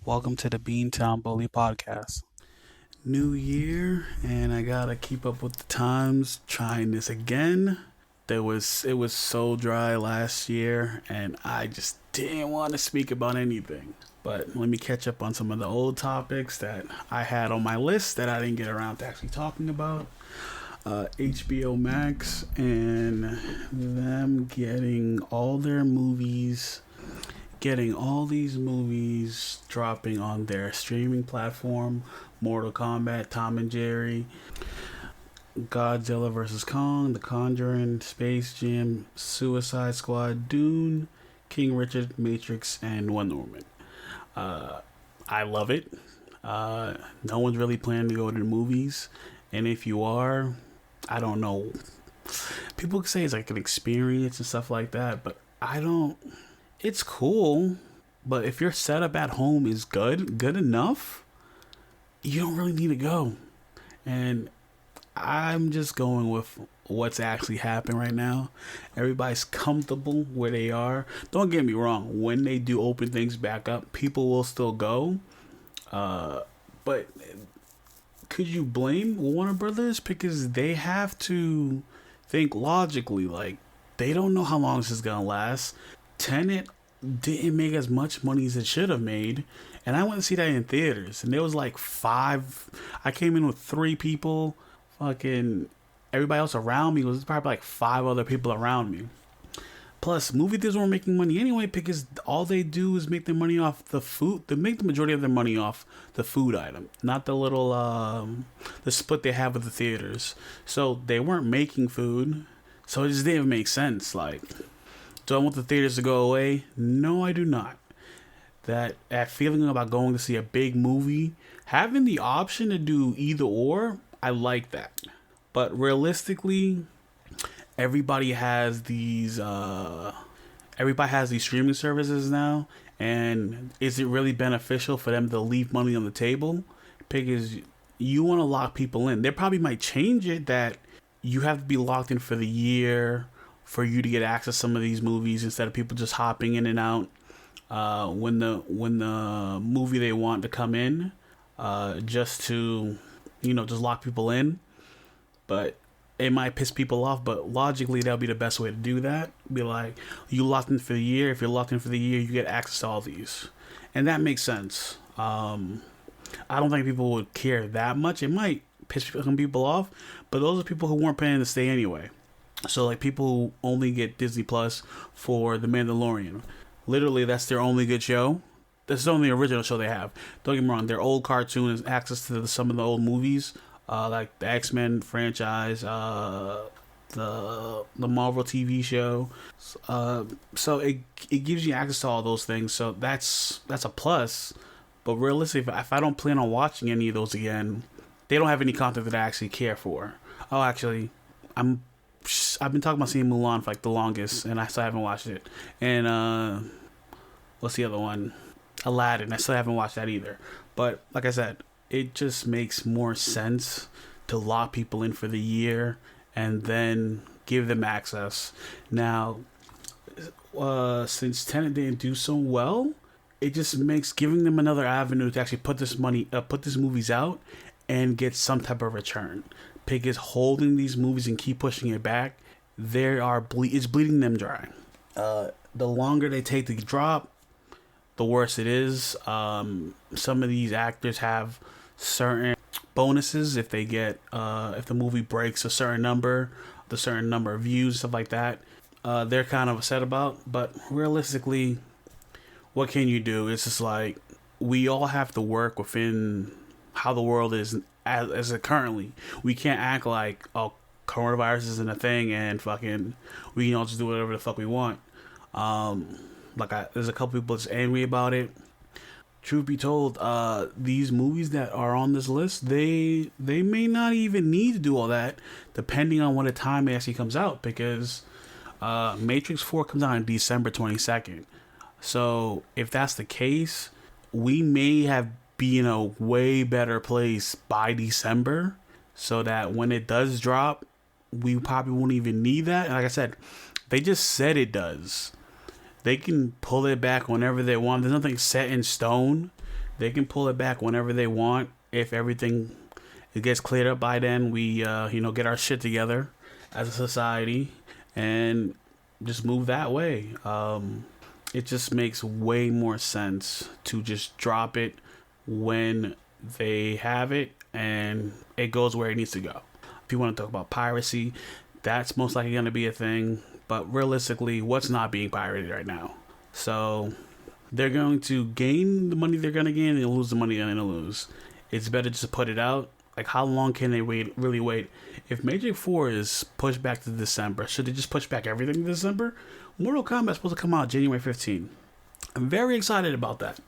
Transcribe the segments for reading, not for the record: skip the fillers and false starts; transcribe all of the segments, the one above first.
Welcome to the Beantown Bully Podcast. New year, and I gotta keep up with the times. Trying this again. It was so dry last year, and I just didn't want to speak about anything. But let me catch up on some of the old topics that I had on my list that I didn't get around to actually talking about. HBO Max and them getting all these movies dropping on their streaming platform. Mortal Kombat, Tom and Jerry, Godzilla vs. Kong, The Conjuring, Space Jam, Suicide Squad, Dune, King Richard, Matrix, and Wonder Woman. I love it. No one's really planning to go to the movies. And if you are, I don't know. People say it's like an experience and stuff like that, but I don't. It's cool, but if your setup at home is good enough, you don't really need to go. And I'm just going with what's actually happening right now. Everybody's comfortable where they are. Don't get me wrong. When they do open things back up, people will still go. But could you blame Warner Brothers? Because they have to think logically. Like, they don't know how long this is going to last. Tenet didn't make as much money as it should have made. And I went to see that in theaters. And there was like five. I came in with three people. Fucking everybody else around me was probably like five other people around me. Plus, movie theaters weren't making money anyway because all they do is make their money off the food. They make the majority of their money off the food item, not the little the split they have with the theaters. So they weren't making food, so it just didn't make sense. Like, do I want the theaters to go away? No, I do not. That feeling about going to see a big movie, having the option to do either or, I like that. But realistically, everybody has these streaming services now, and is it really beneficial for them to leave money on the table? Because you want to lock people in. They probably might change it that you have to be locked in for the year for you to get access to some of these movies instead of people just hopping in and out when the movie they want to come in, just to just lock people in. But it might piss people off, but logically that'll be the best way to do that. Be like, you locked in for the year. If you're locked in for the year, you get access to all these, and that makes sense. I don't think people would care that much. It might piss some people off, but those are people who weren't planning to stay anyway. So like people who only get Disney Plus for The Mandalorian, literally that's their only good show. That's the only original show they have. Don't get me wrong, their old cartoons, access to some of the old movies, like the X-Men franchise, the Marvel TV show. So it gives you access to all those things. So that's a plus. But realistically, if I don't plan on watching any of those again, they don't have any content that I actually care for. Oh, actually, I've been talking about seeing Mulan for like the longest, and I still haven't watched it. And what's the other one? Aladdin. I still haven't watched that either. But like I said, it just makes more sense to lock people in for the year and then give them access. Now, since Tenet didn't do so well, it just makes giving them another avenue to actually put these movies out and get some type of return. Pig is holding these movies and keep pushing it back. It's bleeding them dry. The longer they take to drop, the worse it is. Some of these actors have certain bonuses if they get if the movie breaks a certain number, of views, stuff like that. They're kind of upset about. But realistically, what can you do? It's just like we all have to work within how the world is as it currently. We can't act like, oh, coronavirus isn't a thing and fucking we can all just do whatever the fuck we want. There's a couple people that's angry about it. Truth be told, these movies that are on this list, they may not even need to do all that, depending on what the time it actually comes out. Because Matrix 4 comes out on December 22nd. So if that's the case, we may have be in a way better place by December, so that when it does drop, we probably won't even need that. And like I said, they just said it does. They can pull it back whenever they want. There's nothing set in stone. They can pull it back whenever they want. If everything it gets cleared up by then, we get our shit together as a society and just move that way. It just makes way more sense to just drop it when they have it and it goes where it needs to go. If you want to talk about piracy, that's most likely going to be a thing. But realistically, what's not being pirated right now? So they're going to gain the money they're going to gain and lose the money they're going to lose. It's better just to put it out. Like, how long can they really wait? If Matrix 4 is pushed back to December, should they just push back everything to December? Mortal Kombat is supposed to come out January 15th. I'm very excited about that.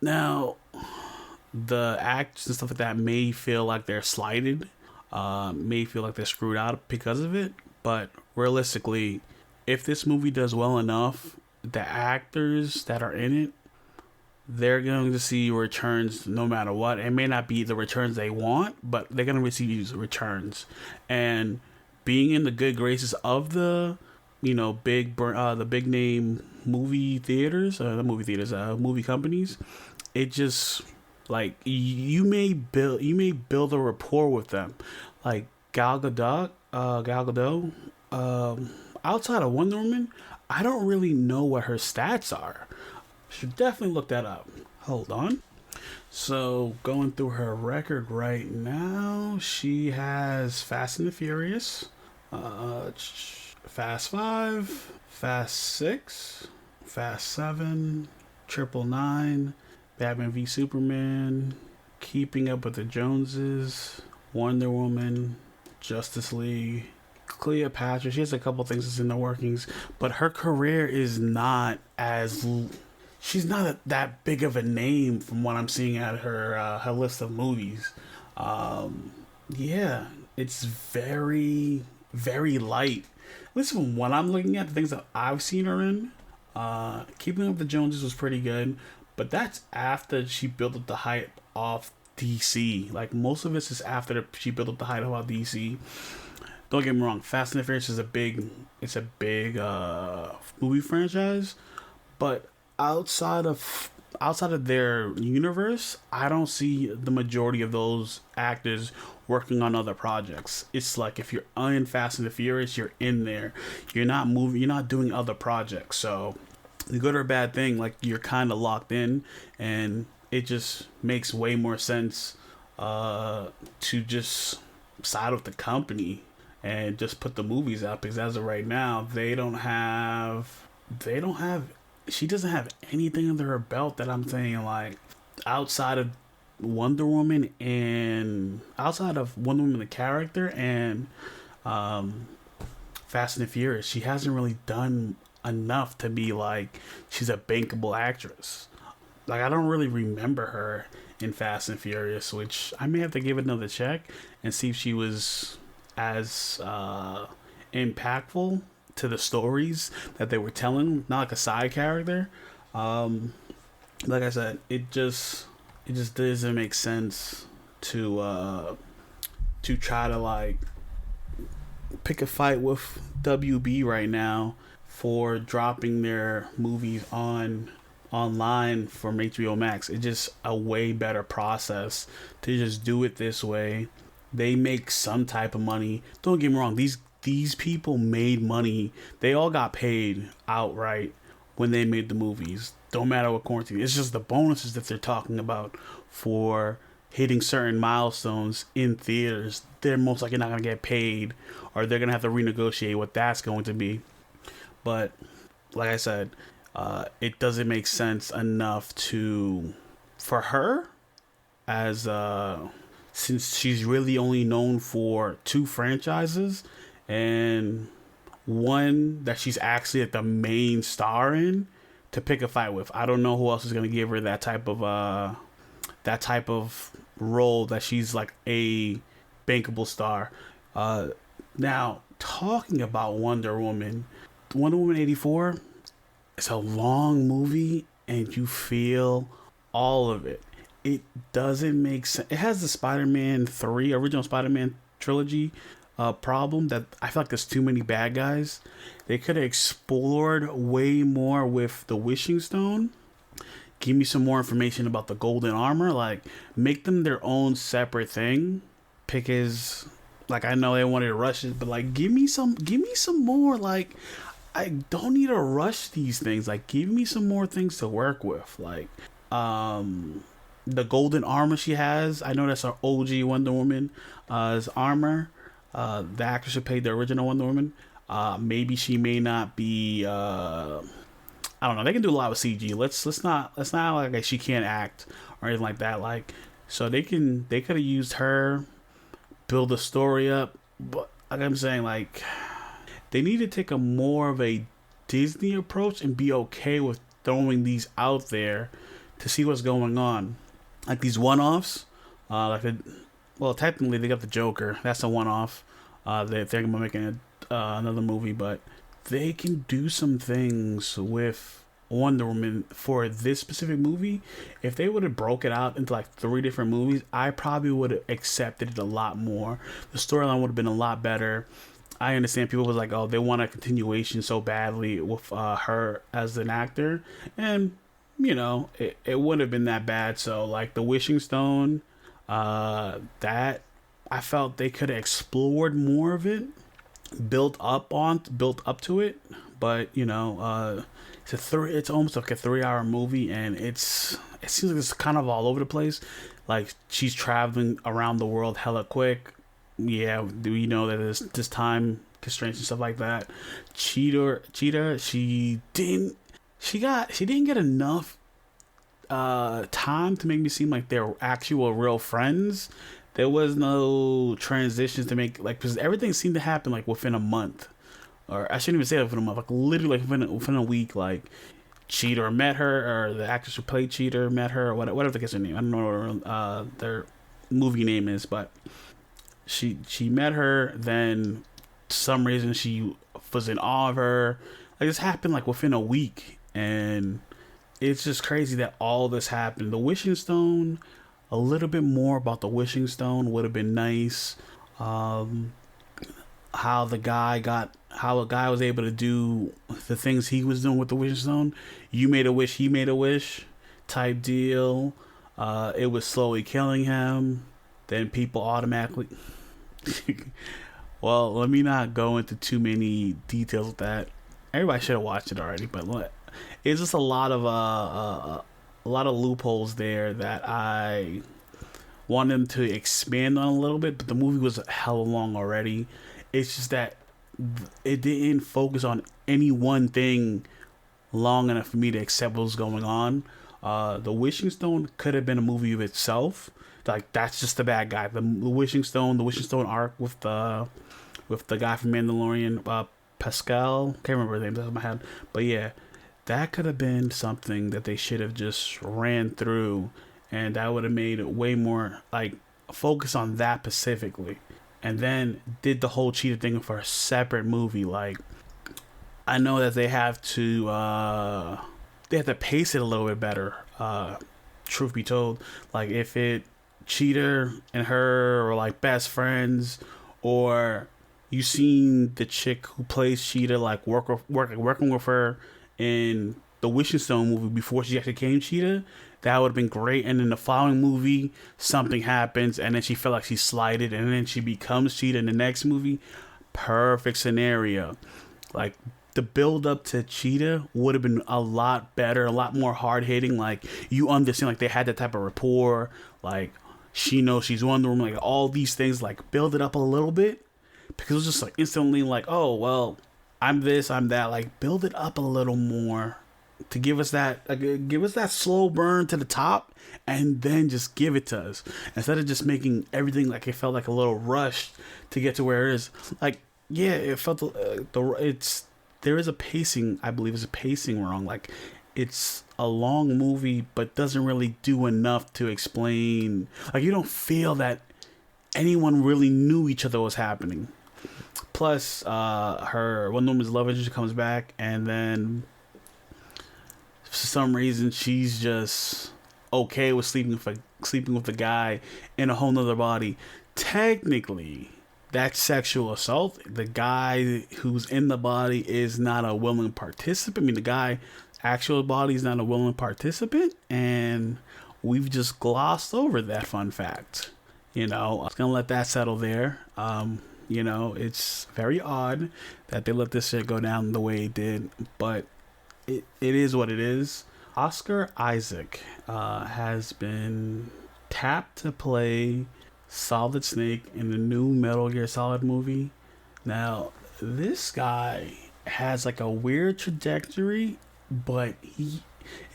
Now, the acts and stuff like that may feel like they're slighted, may feel like they're screwed out because of it, but realistically, if this movie does well enough, the actors that are in it, they're going to see returns no matter what. It may not be the returns they want, but they're going to receive these returns. And being in the good graces of the big name movie companies, it just, like, you may build a rapport with them. Like Gal Gadot, outside of Wonder Woman, I don't really know what her stats are. Should definitely look that up. Hold on. So, going through her record right now, she has Fast and the Furious, Fast 5, Fast 6, Fast 7, Triple Nine, Batman v Superman, Keeping Up with the Joneses, Wonder Woman, Justice League, Cleopatra. She has a couple things that's in the workings, but her career is not as... She's not that big of a name from what I'm seeing at her list of movies. Yeah, it's very, very light. At least from what I'm looking at, the things that I've seen her in, Keeping Up with the Joneses was pretty good, but that's after she built up the hype off DC. Like, most of this is after she built up the hype off DC. Don't get me wrong, Fast and the Furious is a big movie franchise, but outside of their universe, I don't see the majority of those actors working on other projects. It's like, if you're in Fast and the Furious, you're in there. You're not moving. You're not doing other projects. So, the good or bad thing, like, you're kind of locked in, and it just makes way more sense to just side with the company and just put the movies out, because as of right now, they don't have. She doesn't have anything under her belt that I'm saying, like, outside of Wonder Woman the character and Fast and the Furious. She hasn't really done enough to be like she's a bankable actress. Like, I don't really remember her in Fast and Furious, which I may have to give it another check and see if she was as impactful to the stories that they were telling, not like a side character. Like I said, it just doesn't make sense to try to, like, pick a fight with WB right now for dropping their movies online from HBO Max. It's just a way better process to just do it this way. They make some type of money. Don't get me wrong, these people made money. They all got paid outright when they made the movies. Don't matter what quarantine. It's just the bonuses that they're talking about for hitting certain milestones in theaters. They're most likely not going to get paid, or they're going to have to renegotiate what that's going to be. But like I said, it doesn't make sense enough for her, as since she's really only known for 2 franchises, and one that she's actually at the main star in, to pick a fight with. I don't know who else is going to give her that type of role, that she's like a bankable star. Now, talking about Wonder Woman 84, it's a long movie and you feel all of it. It doesn't make sense. It has the Spider-Man 3, original Spider-Man trilogy problem, that I feel like there's too many bad guys. They could have explored way more with the Wishing Stone. give me some more information about the golden armor. Like, make them their own separate thing. Pick his, like, I know they wanted to rush it, but like, give me some more. Like, I don't need to rush these things. Like, give me some more things to work with. Like, the golden armor she has. I know that's our OG Wonder Woman. Armor. The actress who played the original Wonder Woman. Maybe she may not be. I don't know. They can do a lot with CG. Let's not like she can't act or anything like that. Like, so they could have used her, build the story up. But like I'm saying, like, they need to take a more of a Disney approach and be okay with throwing these out there to see what's going on. Like these one-offs, well, technically they got the Joker. That's a one-off. They're going to be making another movie, but they can do some things with Wonder Woman for this specific movie. If they would have broke it out into like 3 different movies, I probably would have accepted it a lot more. The storyline would have been a lot better. I understand people was like, oh, they want a continuation so badly with her as an actor, and you know, it wouldn't have been that bad. So like the Wishing Stone, that I felt they could have explored more of it, built up to it. But you know, it's almost like a 3-hour movie, and it seems like it's kind of all over the place. Like she's traveling around the world hella quick. Yeah, do we know that there's this time constraints and stuff like that? Cheetah, she didn't get enough time to make me seem like they're actual real friends. There was no transitions to make, like, because everything seemed to happen like within a month, or I shouldn't even say within a month, like literally like within a week. Like Cheetah met her, or the actress who played Cheetah met her, or whatever the case her name. I don't know what their movie name is, but she met her. Then for some reason she was in awe of her. Like this happened like within a week, and it's just crazy that all this happened. The Wishing Stone, a little bit more about the Wishing Stone would have been nice. How a guy was able to do the things he was doing with the Wishing Stone. You made a wish, he made a wish, type deal. It was slowly killing him. Then people automatically. Well, let me not go into too many details with that. Everybody should have watched it already, but look, it's just a lot of loopholes there that I want them to expand on a little bit. But the movie was hella long already. It's just that it didn't focus on any one thing long enough for me to accept what was going on. The Wishing Stone could have been a movie of itself. Like that's just the bad guy. The Wishing Stone arc with the guy from Mandalorian, Pascal. Can't remember his name off my head, but yeah, that could have been something that they should have just ran through, and that would have made it way more like focus on that specifically, and then did the whole Cheetah thing for a separate movie. Like I know that they have to pace it a little bit better. Truth be told, like if Cheetah and her are like best friends, or you seen the chick who plays Cheetah like working with her in the Wishing Stone movie before she actually became Cheetah, that would have been great. And in the following movie, something happens, and then she felt like she slighted, and then she becomes Cheetah in the next movie. Perfect scenario. Like the build up to Cheetah would have been a lot better, a lot more hard hitting. Like you understand, like they had that type of rapport. Like she knows she's Wonder Woman. Like all these things, like build it up a little bit, because it was just like instantly like, oh well, I'm this, I'm that. Like build it up a little more to give us that slow burn to the top, and then just give it to us instead of just making everything like it felt like a little rushed to get to where it is. Like yeah, it felt there is a pacing. I believe is a pacing wrong. Like it's a long movie, but doesn't really do enough to explain. Like you don't feel that anyone really knew each other was happening. Plus, her Wonder Woman's love interest comes back, and then for some reason she's just okay with sleeping with the guy in a whole nother body. Technically, that's sexual assault. The guy who's in the body is not a willing participant. I mean, the guy actual body's not a willing participant, and we've just glossed over that fun fact. You know, I was gonna let that settle there. You know, it's very odd that they let this shit go down the way it did, but it is what it is. Oscar Isaac has been tapped to play Solid Snake in the new Metal Gear Solid movie. Now, this guy has like a weird trajectory, but he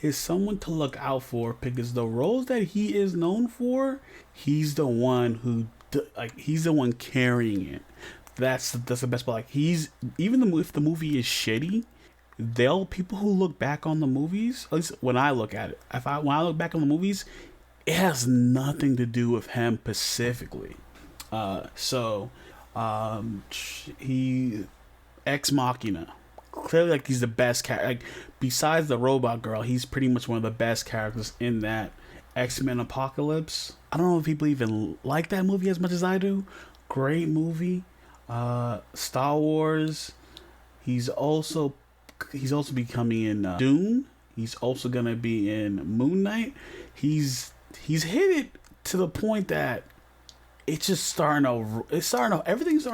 is someone to look out for because the roles that he is known for, he's the one who he's the one carrying it. That's the best part. Like he's even if the movie is shitty, they'll people who look back on the movies. At least when I look at it, when I look back on the movies, it has nothing to do with him specifically. He Ex Machina. Clearly, like he's the best character. Like besides the robot girl, he's pretty much one of the best characters in that X-Men Apocalypse. I don't know if people even like that movie as much as I do. Great movie. Star Wars. He's also becoming in Dune. He's also gonna be in Moon Knight. He's hit it to the point that everything's starting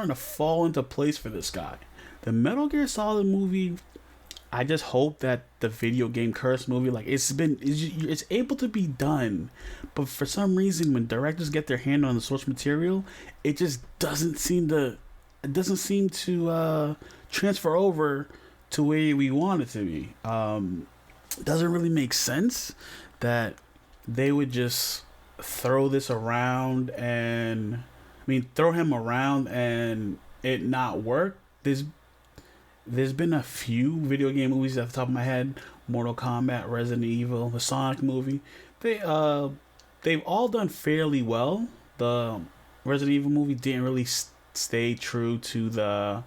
to fall into place for this guy. The Metal Gear Solid movie, I just hope that the video game Curse movie, like it's able to be done, but for some reason when directors get their hand on the source material, it just doesn't seem to transfer over to where we want it to be. It doesn't really make sense that they would just throw him around and it not work. There's been a few video game movies at the top of my head: Mortal Kombat, Resident Evil, the Sonic movie. They've all done fairly well. The Resident Evil movie didn't really stay true to the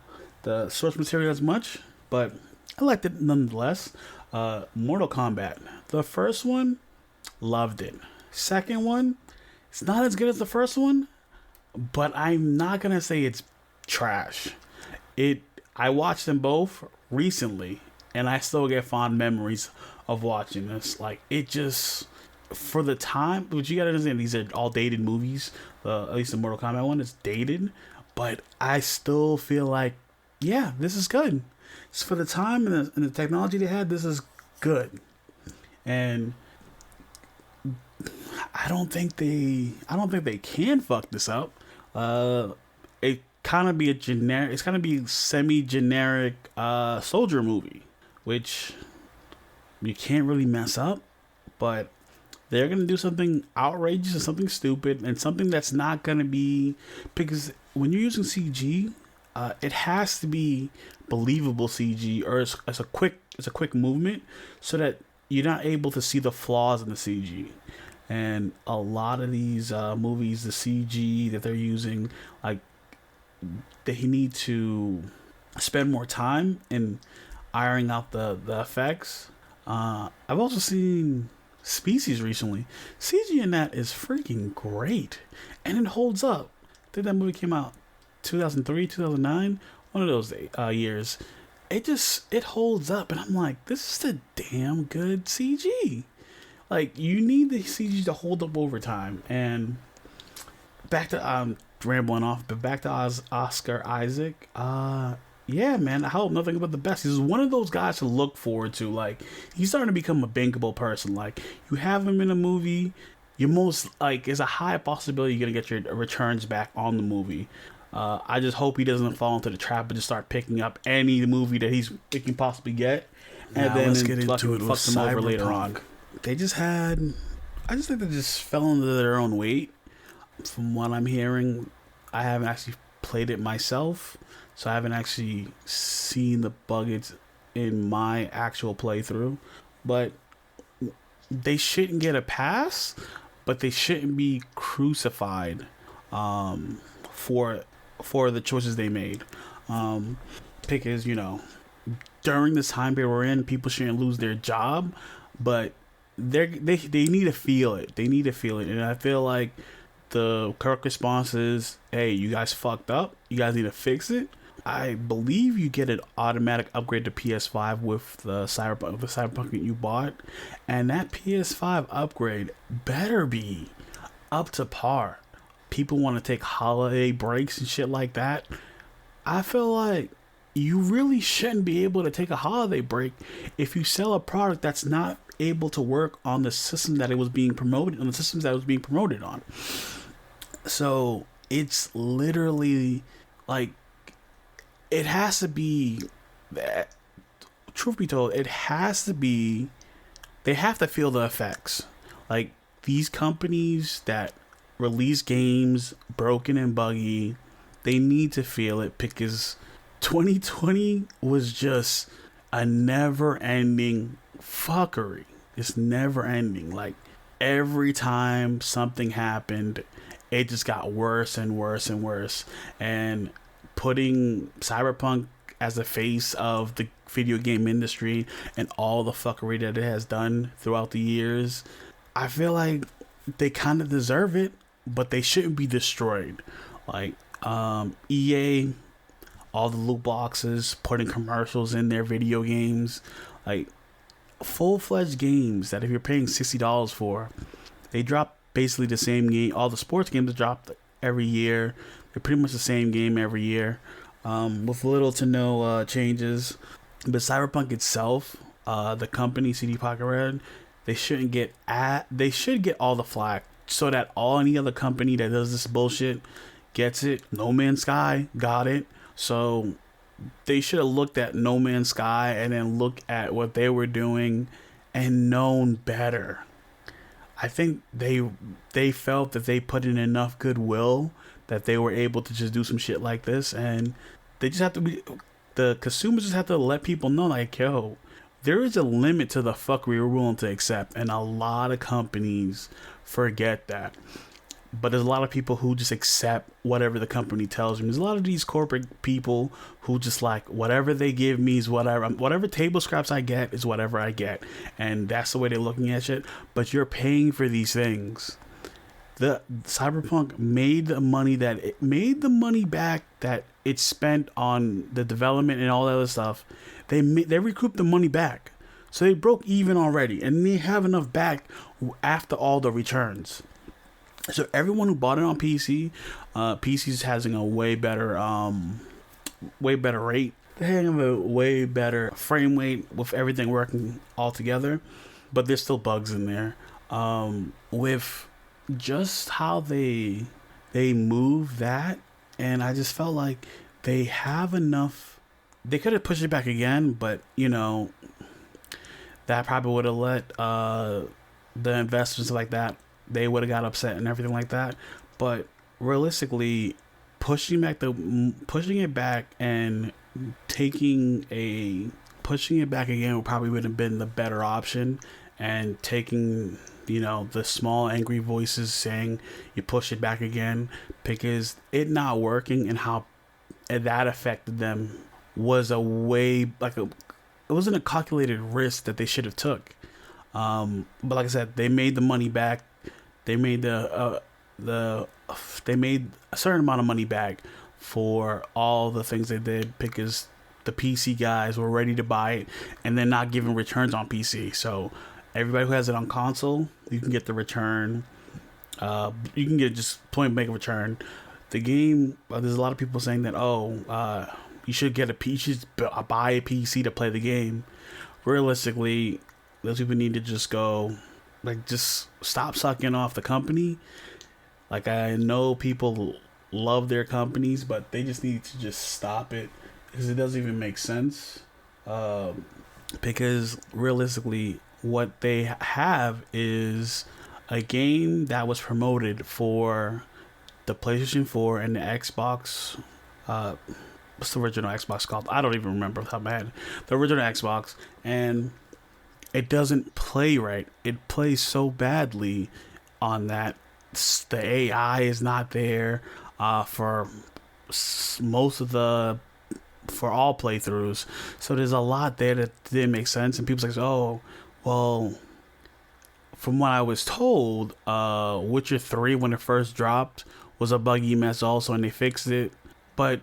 source material as much, but I liked it nonetheless. Mortal Kombat, the first one, loved it. Second one, it's not as good as the first one, but I'm not gonna say it's trash. I watched them both recently, and I still get fond memories of watching this. Like, it just, for the time, but you gotta understand, these are all dated movies. At least the Mortal Kombat one is dated, but I still feel like, yeah, this is good. It's for the time and the technology they had, this is good. And I don't think they can fuck this up. It kind of be it's kind of be semi-generic soldier movie, which you can't really mess up, but they're gonna do something outrageous and something stupid and something that's not gonna be, because when you're using CG, it has to be believable CG, or it's a quick movement, so that you're not able to see the flaws in the CG. And a lot of these movies, the CG that they're using, like, they need to spend more time in ironing out the effects. I've also seen Species recently. CG in that is freaking great, and it holds up. I think that movie came out 2003, 2009, one of those years. It holds up, and I'm like, this is a damn good CG. Like, you need the CG to hold up over time. And back to rambling off, but back to Oscar Isaac. Yeah, man, I hope nothing but the best. He's one of those guys to look forward to. Like, he's starting to become a bankable person. Like, you have him in a movie, there's a high possibility you're gonna get your returns back on the movie. I just hope he doesn't fall into the trap and just start picking up any movie that he can possibly get, and then let's get into it. Fuck them over later on. I just think they just fell into their own weight. From what I'm hearing, I haven't actually played it myself, so I haven't actually seen the bugs in my actual playthrough. But they shouldn't get a pass, but they shouldn't be crucified for the choices they made. Because, during this time period we're in, people shouldn't lose their job, but they need to feel it. They need to feel it, and I feel like the correct response is, hey, you guys fucked up. You guys need to fix it. I believe you get an automatic upgrade to PS5 with the Cyberpunk that you bought, and that PS5 upgrade better be up to par. People want to take holiday breaks and shit like that. I feel like you really shouldn't be able to take a holiday break if you sell a product that's not able to work on the system that it was being promoted on, the systems that it was being promoted on. So it's literally like, it has to be that, truth be told, it has to be, they have to feel the effects. Like, these companies that release games broken and buggy, they need to feel it, because 2020 was just a never ending fuckery. It's never ending. Like, every time something happened, it just got worse and worse and worse. And putting Cyberpunk as the face of the video game industry and all the fuckery that it has done throughout the years, I feel like they kind of deserve it, but they shouldn't be destroyed. Like, EA, all the loot boxes, putting commercials in their video games, like full-fledged games that if you're paying $60 for, they drop basically the same game. All the sports games are dropped every year. They're pretty much the same game every year, with little to no changes. But Cyberpunk itself, the company CD Projekt Red, they shouldn't get they should get all the flack, so that any other company that does this bullshit gets it. No Man's Sky got it, so they should have looked at No Man's Sky and then looked at what they were doing and known better. I think they felt that they put in enough goodwill that they were able to just do some shit like this, and they just have to be, the consumers just have to let people know, like, yo, there is a limit to the fuckery we're willing to accept, and a lot of companies forget that. But there's a lot of people who just accept whatever the company tells them. There's a lot of these corporate people who just like, whatever they give me is whatever table scraps I get is whatever I get. And that's the way they're looking at shit. But you're paying for these things. The Cyberpunk made the money back that it spent on the development and all that other stuff. They recouped the money back. So they broke even already. And they have enough back after all the returns. So everyone who bought it on PC, PC's having a way better rate. They have a way better frame rate with everything working all together, but there's still bugs in there. With just how they move that, and I just felt like they have enough. They could have pushed it back again, but that probably would have let the investors like that. They would have got upset and everything like that. But realistically, pushing it back and pushing it back again probably would have been the better option. And taking, the small angry voices saying you push it back again, because it not working and how that affected them was it wasn't a calculated risk that they should have took. But like I said, they made the money back. They made they made a certain amount of money back for all the things they did, because the PC guys were ready to buy it, and they're not giving returns on PC. So everybody who has it on console, you can get the return. You can get just point blank return. The game, there's a lot of people saying that you should buy a PC to play the game. Realistically, those people need to just go. Just stop sucking off the company. Like, I know people love their companies, but they just need to just stop it, because it doesn't even make sense. Because realistically, what they have is a game that was promoted for the PlayStation 4 and the Xbox. What's the original Xbox called? I don't even remember off the top of my head. The original Xbox, and it doesn't play right. It plays so badly on that. The AI is not there for all playthroughs. So there's a lot there that didn't make sense. And people's like, oh, well, from what I was told, Witcher 3, when it first dropped, was a buggy mess also, and they fixed it. But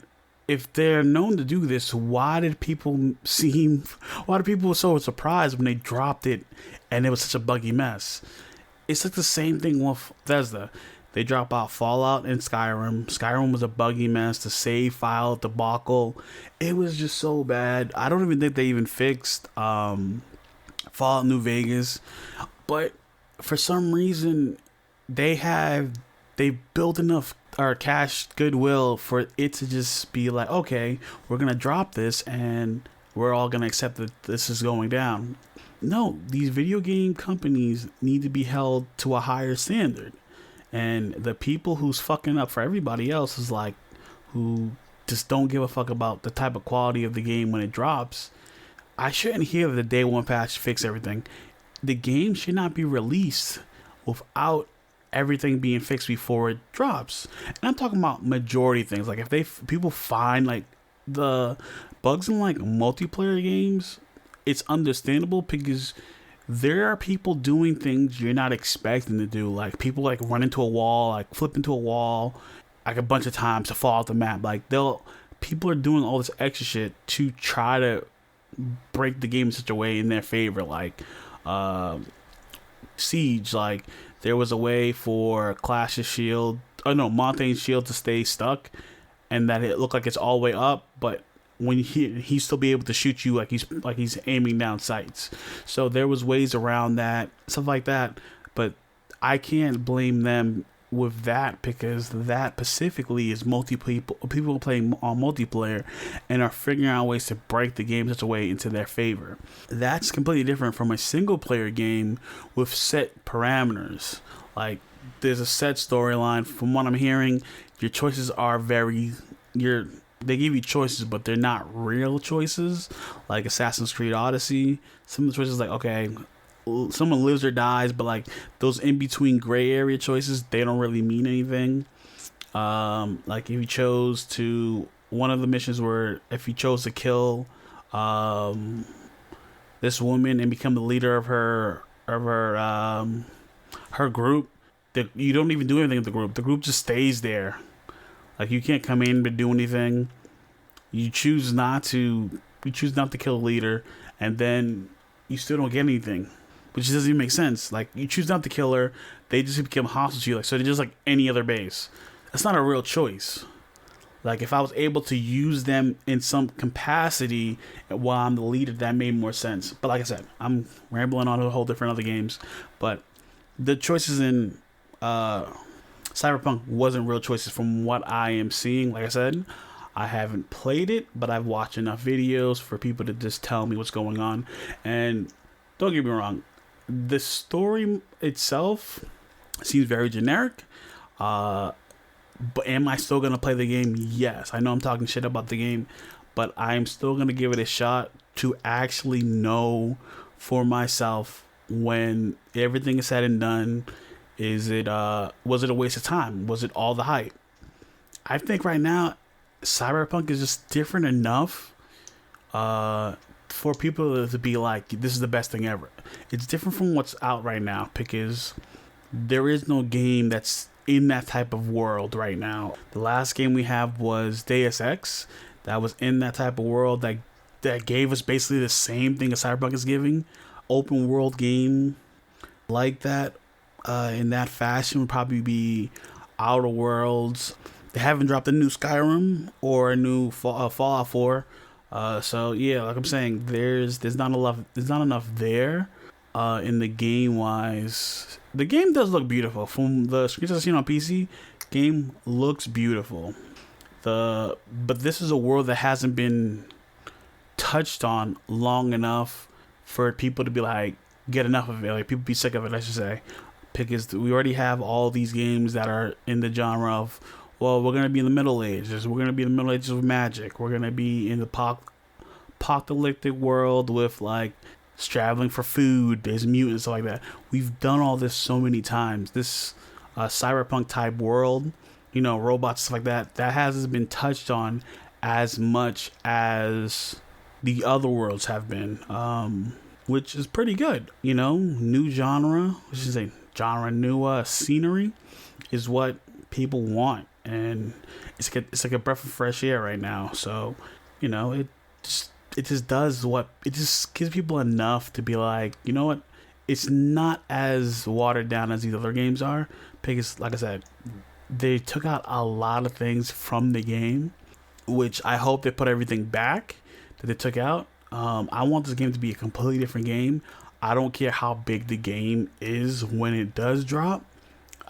if they're known to do this, why did people were so surprised when they dropped it and it was such a buggy mess? It's like the same thing with Bethesda. They drop out Fallout and Skyrim. Skyrim was a buggy mess. The save file debacle, it was just so bad. I don't even think they even fixed Fallout New Vegas, but for some reason they built enough or cash goodwill for it to just be like, okay, we're gonna drop this and we're all gonna accept that this is going down. No, these video game companies need to be held to a higher standard. And the people who's fucking up for everybody else is like, who just don't give a fuck about the type of quality of the game when it drops. I shouldn't hear the day one patch fix everything. The game should not be released without everything being fixed before it drops. And I'm talking about majority things. Like if people find like the bugs in like multiplayer games, it's understandable because there are people doing things you're not expecting to do. Like people like run into a wall, like flip into a wall, like a bunch of times to fall off the map. Like people are doing all this extra shit to try to break the game in such a way in their favor. Like Siege, like there was a way for Clash's shield, Montaigne's shield to stay stuck, and that it looked like it's all the way up, but when he still be able to shoot you like he's aiming down sights. So there was ways around that, stuff like that. But I can't blame them with that because that specifically is people playing on multiplayer and are figuring out ways to break the game such a way into their favor. That's completely different from a single player game with set parameters. Like there's a set storyline. From what I'm hearing, your choices are they give you choices, but they're not real choices. Like Assassin's Creed Odyssey, some of the choices like, okay, someone lives or dies, but like those in between gray area choices, they don't really mean anything. Like if you chose to, one of the missions were if you chose to kill this woman and become the leader of her group, that you don't even do anything with the group. The group just stays there. Like you can't come in and do anything. You choose not to kill the leader, and then you still don't get anything, which doesn't even make sense. Like you choose not to kill her, they just become hostile to you. Like so, they're just like any other base. That's not a real choice. Like if I was able to use them in some capacity while I'm the leader, that made more sense. But like I said, I'm rambling on a whole different other games. But the choices in Cyberpunk wasn't real choices from what I am seeing. Like I said, I haven't played it, but I've watched enough videos for people to just tell me what's going on. And don't get me wrong, the story itself seems very generic. But am I still going to play the game? Yes. I know I'm talking shit about the game, but I'm still going to give it a shot to actually know for myself when everything is said and done. Was it a waste of time? Was it all the hype? I think right now, Cyberpunk is just different enough for people to be like, this is the best thing ever. It's different from what's out right now because there is no game that's in that type of world right now. The last game we have was Deus Ex. That was in that type of world that gave us basically the same thing as Cyberpunk is giving. Open world game like that. In that fashion would probably be Outer Worlds. They haven't dropped a new Skyrim or a new Fallout 4. So yeah, like I'm saying, there's not enough there. In the game wise, the game does look beautiful. From the screenshots I've seen on PC, game looks beautiful. But this is a world that hasn't been touched on long enough for people to be like, get enough of it. Like people be sick of it, I should say. Because we already have all these games that are in the genre of, well, we're going to be in the Middle Ages. We're going to be in the Middle Ages with magic. We're going to be in the apocalyptic world with, like, traveling for food. There's mutants, stuff like that. We've done all this so many times. This cyberpunk type world, robots, stuff like that, that hasn't been touched on as much as the other worlds have been. Which is pretty good. New genre, new scenery is what people want. and it's like a breath of fresh air right now. So, you know, it just does what it just gives people enough to be like, you know what, it's not as watered down as these other games are, because like I said, they took out a lot of things from the game, which I hope they put everything back that they took out. I want this game to be a completely different game. I don't care how big the game is when it does drop.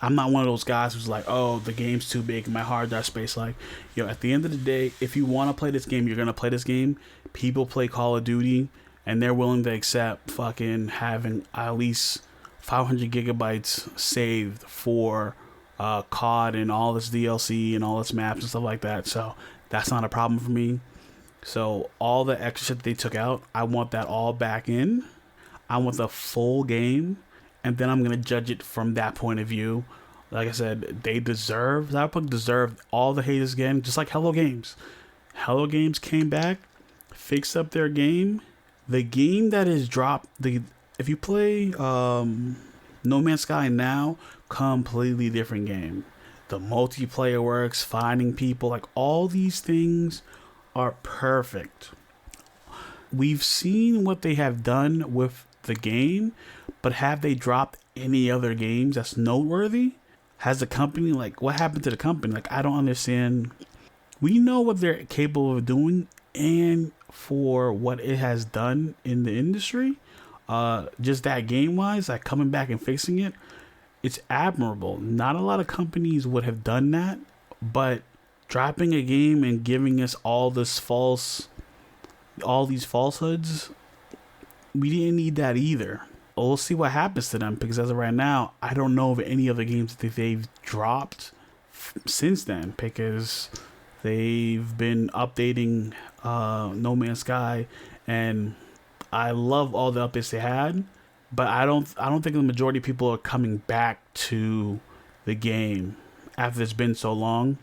I'm not one of those guys who's like, oh, the game's too big in my hard drive space. Like, yo, at the end of the day, if you want to play this game, you're gonna play this game. People play Call of Duty, and they're willing to accept fucking having at least 500 gigabytes saved for COD and all this DLC and all this maps and stuff like that. So that's not a problem for me. So all the extra shit that they took out, I want that all back in. I want the full game, and then I'm gonna judge it from that point of view. Like I said, they deserve Cyberpunk deserved all the haters again, just like Hello Games. Hello Games came back, fixed up their game. The game that is dropped, the if you play No Man's Sky now, completely different game. The multiplayer works, finding people, like all these things are perfect. We've seen what they have done with the game, but have they dropped any other games that's noteworthy? Has the company, like, what happened to the company? Like, I don't understand. We know what they're capable of doing, and for what it has done in the industry, just that game wise, like coming back and fixing it, it's admirable. Not a lot of companies would have done that, but dropping a game and giving us all these falsehoods, we didn't need that either. We'll see what happens to them, because as of right now, I don't know of any other games that they've dropped since then, because they've been updating No Man's Sky, and I love all the updates they had, but I don't think the majority of people are coming back to the game after it's been so long.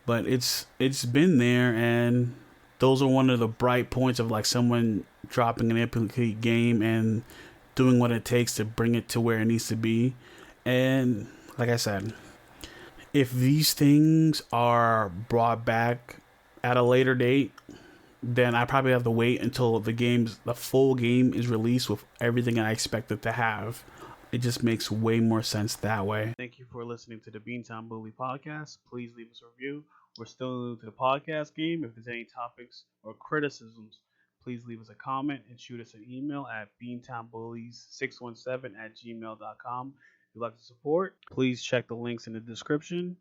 But it's been there, and those are one of the bright points of like someone dropping an incomplete game and doing what it takes to bring it to where it needs to be. And like I said, if these things are brought back at a later date, then I probably have to wait until the full game is released with everything I expect it to have. It just makes way more sense that way. Thank you for listening to the Beantown Bully podcast. Please leave us a review. We're still new to the podcast game. If there's any topics or criticisms, please leave us a comment and shoot us an email at beantownbullies617 at gmail.com. If you'd like to support, please check the links in the description.